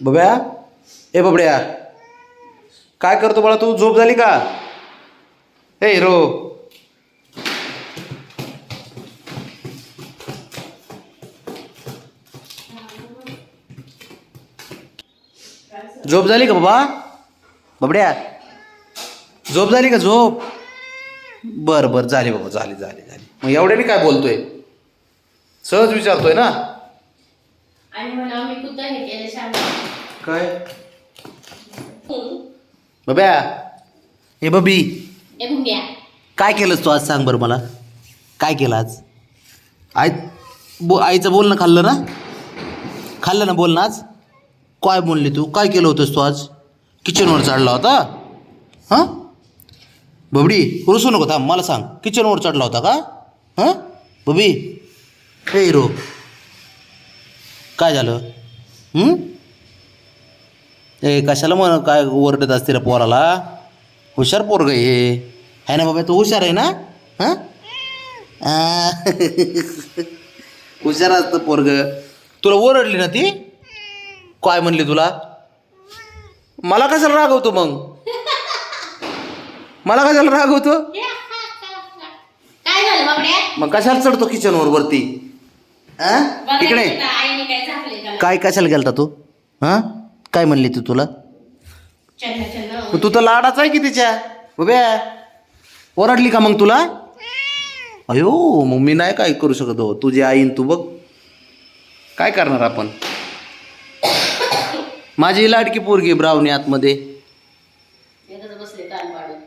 बब्या, ए बबड्या, काय करतो बाळा तू? झोप झाली का? ए हिरो, झोप झाली का बाबा? बबड्या, झोप झाली का? झोप. बरं बरं, झाली बाबा, झाली झाली झाली. मग एवढ्याने काय बोलतोय? सहज विचारतोय ना. आणि म्हणा मी कुठं हे केलं शांत. काय बब्या, ए बबी, ए भुंग्या, काय केलंस तू आज? सांग बरं मला, काय केलं आज? आईचं बोलणं खाल्लं ना? खाल्लं ना बोलणं आज? काय बोलली तू? काय केलं होतंस तू आज? किचनवर चढला होता? हां बबडी, रुसू नको, थांब, मला सांग, किचनवर चढला होता का? हां बबी, हे हिरो, काय झालं? ए कशाला म्हण काय ओरडत असते रे पोराला? हुशार पोरग हे ना बाबा? तू हुशार आहे ना? हां हुशार असतं पोरग. तुला ओरडली ना ती? काय म्हणली तुला? मला कशाला रागवतो मग? मला कशाला रागवतो? काय झालं बाबड्या? मग कशाला चढतो किचनवर वरती? इकडे आईने काय झाकले त्याला? काय कशाला गेलता तू? हां काय म्हणली ती तुला? चन्न चन्न. मग तू तर लाडाचा आहे की तिच्या? उभ्या ओरडली का मग तुला? अयो, मग मी नाही काय करू शकत हो. तुझी आईन तू बघ, काय करणार आपण? माझी लाडकी पोरगी ब्रावणी आतमध्ये. एकच बसले कान पाडून.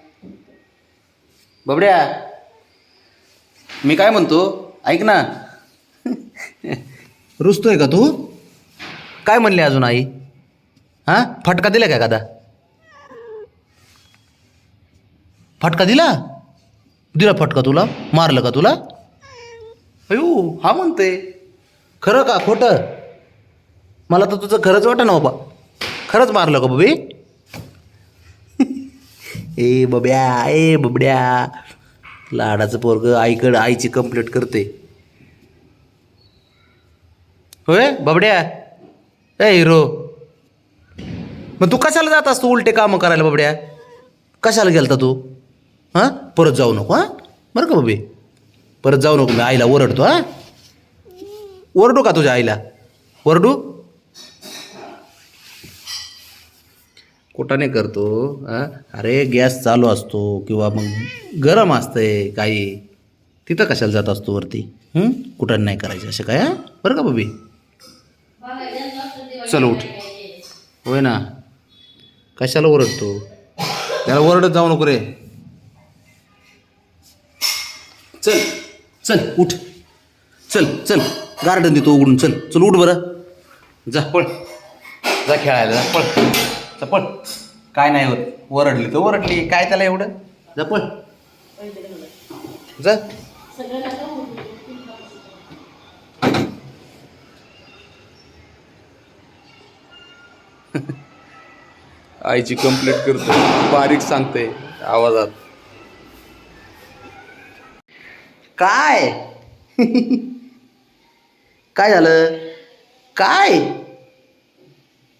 बबड्या, मी काय म्हणतो, ऐक ना. रुसतोय का तू? काय म्हणली अजून आई? हां फटका दिला का एखादा? फटका दिला? दिला फटका तुला? मारलं का तुला? अयो, हा म्हणते. खरं का खोटं? मला तर तुझं खरंच वाटतं ना बाबा. खरंच मारलं का बबी? ए बब्या, ए बबड्या, लाडाचं पोरग आईकडं आईची कंप्लेंट करते. होय बबड्या? ए हिरो, मग तू कशाला जात असतो उलटे कामं करायला बबड्या? कशाला गेलता तू? हां परत जाऊ नको, हां बरं का बबी? परत जाऊ नको. मी आईला ओरडतो. हां ओरडू का तुझ्या आईला? ओरडू? कुठं नाही करतो. हां अरे गॅस चालू असतो किंवा मग गरम असतंय काही, तिथं कशाला जात असतो वरती? कुठं नाही करायचं असं काय? हां बरं का बबी? चल उठ. होय ना, कशाला ओरडतो? त्याला ओरडत जाऊ नको रे. चल चल उठ, चल चल, गार्डन देतो उघडून. चल चल उठ बरं. जा पळ, जा खेळायला, जा पळ, जा पळ. काय नाही होत, ओरडली तर ओरडली, काय त्याला एवढं? जा पळ, जा. आईची कंप्लेंट करतो, बारीक सांगते आवाजात. काय? काय झालं? काय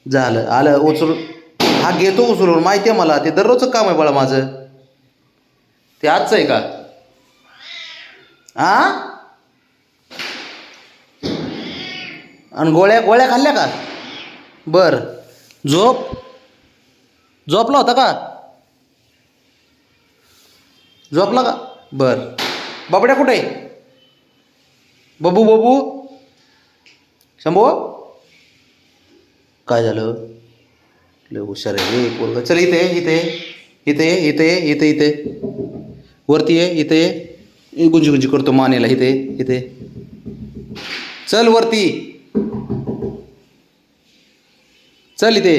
झालं? आलं उचलून? हा घेतो उचलून, माहिती आहे मला. ते दररोजचं काम आहे बाळा माझं. ते आजचं आहे का? आ आणि गोळ्या गोळ्या खाल्ल्या का? बरं. झोपला होता का? झोपला का? बरं. बाबड्या कुठे? बबू बबू, शंभू, काय झालं? लय हुशार आहे रे पोरगं. चल इथे इथे इथे इथे इथे इथे वरती ये, इथे ये. गुंजी गुंजी करतो मानेला. इथे इथे चल वरती. चल इथे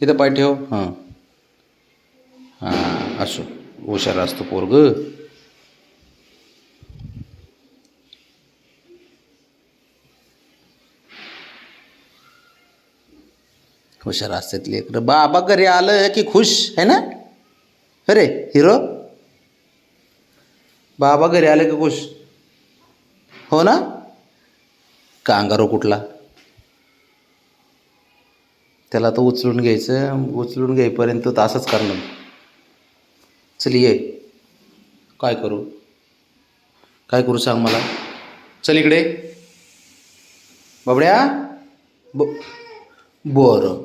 इथं पाय ठेव. हां हां असो, हुशार असतो पोरग. हुशार असतात लेकरं. बाबा घरी आलं की खुश आहे ना? अरे हिरो, बाबा घरी आलं की खुश हो ना? कांगारो कुठला? त्याला आता उचलून घ्यायचं, उचलून घेईपर्यंत तर असंच करणार. चल ये, काय करू, काय करू सांग मला. चल इकडे बबड्या. बरं